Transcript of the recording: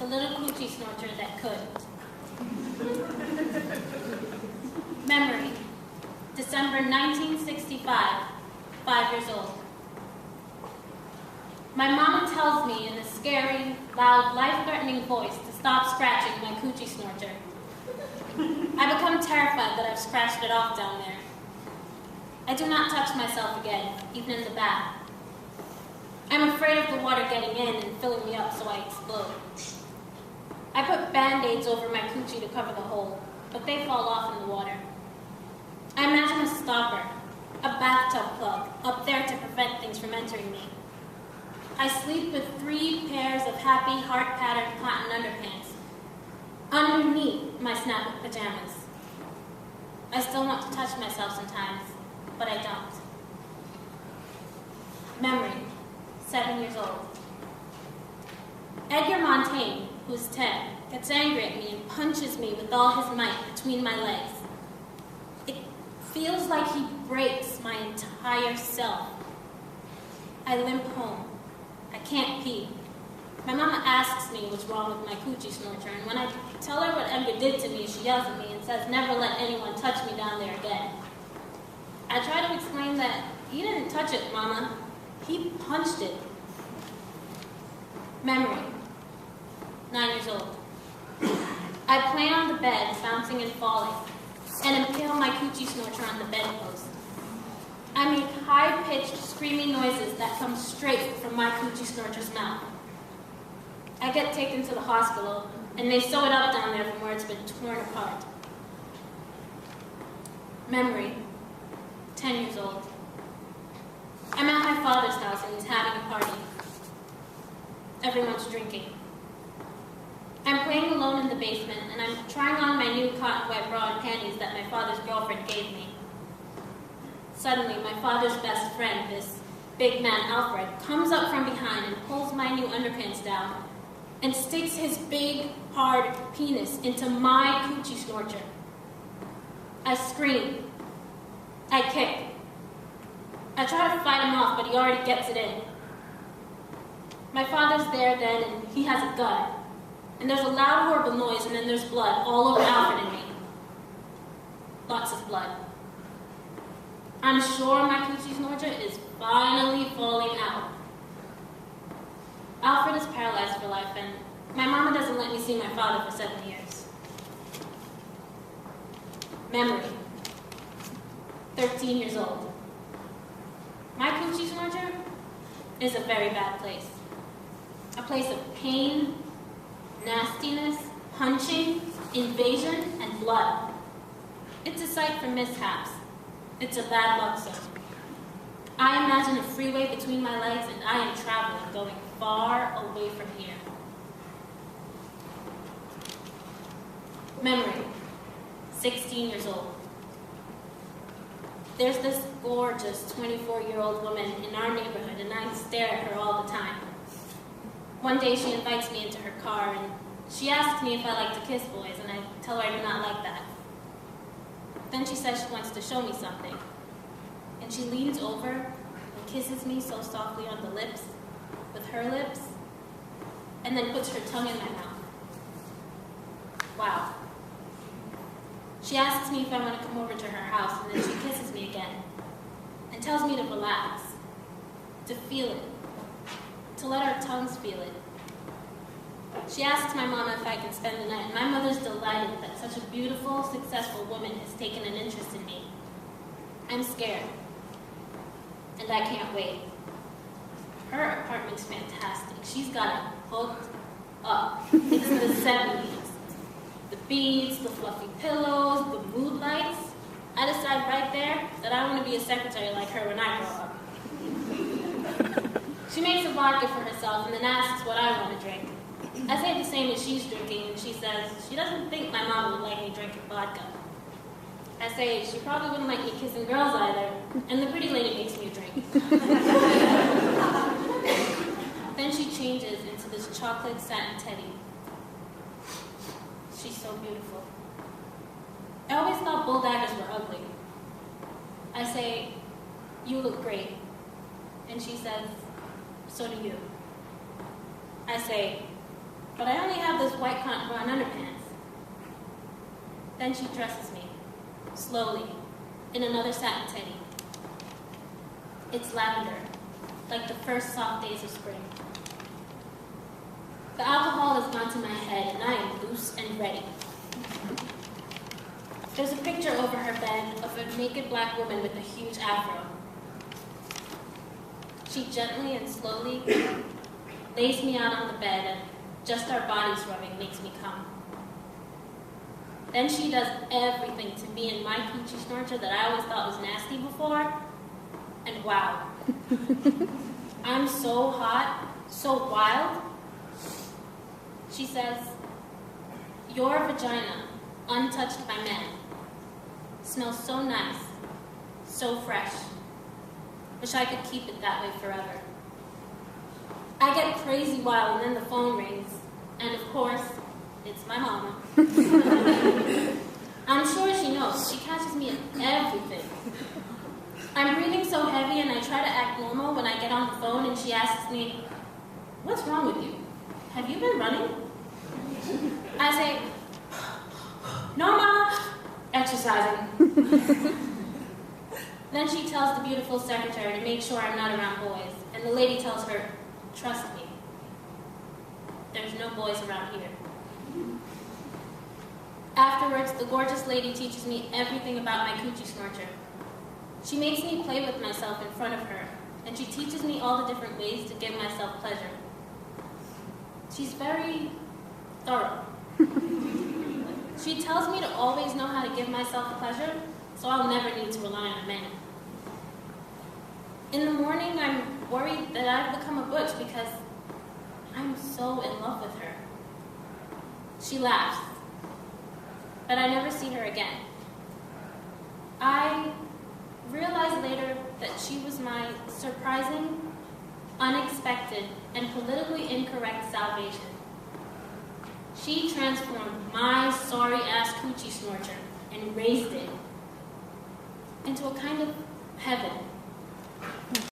the little Coochi Snorcher that could. Memory, December 1965, 5 years old. My mama tells me in a scary, loud, life-threatening voice to stop scratching my Coochi Snorcher. I become terrified that I've scratched it off down there. I do not touch myself again, even in the bath. I'm afraid of the water getting in and filling me up so I explode. I put Band-Aids over my Coochie to cover the hole, but they fall off in the water. I imagine a stopper, a bathtub plug, up there to prevent things from entering me. I sleep with 3 pairs of happy, heart-patterned cotton underpants underneath my snap pajamas. I still want to touch myself sometimes, but I don't. Memory, 7 years old. Edgar Montaigne, who's 10, gets angry at me and punches me with all his might between my legs. It feels like he breaks my entire self. I limp home. I can't pee. My mama asks me what's wrong with my Coochi Snorcher, and when I tell her what Edgar did to me, she yells at me and says, "Never let anyone touch me down there again." I try to explain that he didn't touch it, Mama. He punched it. Memory, 9 years old. I play on the bed, bouncing and falling, and impale my Coochi Snorcher on the bedpost. I make high-pitched, screaming noises that come straight from my Coochi Snorcher's mouth. I get taken to the hospital, and they sew it up down there from where it's been torn apart. Memory, 10 years old. I'm at my father's house, and he's having a party. Everyone's drinking. I'm playing alone in the basement, and I'm trying on my new cotton wet bra and panties that my father's girlfriend gave me. Suddenly, my father's best friend, this big man Alfred, comes up from behind and pulls my new underpants down and sticks his big, hard penis into my Coochi Snorcher. I scream. I kick. I try to fight him off, but he already gets it in. My father's there then, and he has a gun. And there's a loud, horrible noise, and then there's blood all over Alfred and me. Lots of blood. I'm sure my Coochi Snorcher is finally falling out. Alfred is paralyzed for life, and my mama doesn't let me see my father for 7 years. Memory, 13 years old. My Coochi Snorcher is a very bad place. A place of pain, nastiness, punching, invasion, and blood. It's a site for mishaps. It's a bad luck zone. I imagine a freeway between my legs, and I am traveling, going far away from here. Memory, 16 years old. There's this gorgeous 24-year-old woman in our neighborhood, and I stare at her all the time. One day she invites me into her car, and she asks me if I like to kiss boys, and I tell her I do not like that. Then she says she wants to show me something. And she leans over and kisses me so softly on the lips, with her lips, and then puts her tongue in my mouth. Wow. She asks me if I want to come over to her house, and then she kisses me again, and tells me to relax, to feel it, to let our tongues feel it. She asks my mama if I can spend the night, and my mother's delighted that such a beautiful, successful woman has taken an interest in me. I'm scared, and I can't wait. Her apartment's fantastic. She's got it hooked up. It's the 70s. The beads, the fluffy pillows, the mood lights. I decide right there that I want to be a secretary like her when I grow up. She makes a vodka for herself and then asks what I want to drink. I say the same as she's drinking, and she says she doesn't think my mom would like me drinking vodka. I say she probably wouldn't like me kissing girls either, and the pretty lady makes me a drink. Then she changes into this chocolate satin teddy. She's so beautiful. I always thought bull daggers were ugly. I say, "You look great." And she says, "So do you." I say, "But I only have white cotton bra and underpants. Then she dresses me, slowly, in another satin teddy. It's lavender, like the first soft days of spring. The alcohol has gone to my head, and I am loose and ready. There's a picture over her bed of a naked black woman with a huge afro. She gently and slowly lays me out on the bed, and just our bodies rubbing makes me come. Then she does everything to me and my Coochi Snorcher that I always thought was nasty before, and wow. I'm so hot, so wild. She says, "Your vagina, untouched by men, smells so nice, so fresh. Wish I could keep it that way forever." I get crazy wild, and then the phone rings, and of course, it's my mama. I'm sure she knows. She catches me at everything. I'm breathing so heavy, and I try to act normal when I get on the phone, and she asks me, "What's wrong with you? Have you been running?" I say, "No, Ma, exercising." Then she tells the beautiful secretary to make sure I'm not around boys, and the lady tells her, "Trust me, there's no boys around here." Afterwards, the gorgeous lady teaches me everything about my Coochi Snorcher. She makes me play with myself in front of her, and she teaches me all the different ways to give myself pleasure. She's very thorough. She tells me to always know how to give myself pleasure, so I'll never need to rely on a man. In the morning, I'm worried that I've become a butch because I'm so in love with her. She laughs, but I never see her again. I realized later that she was my surprising, unexpected, and politically incorrect salvation. She transformed my sorry-ass Coochi Snorcher and raised it into a kind of heaven.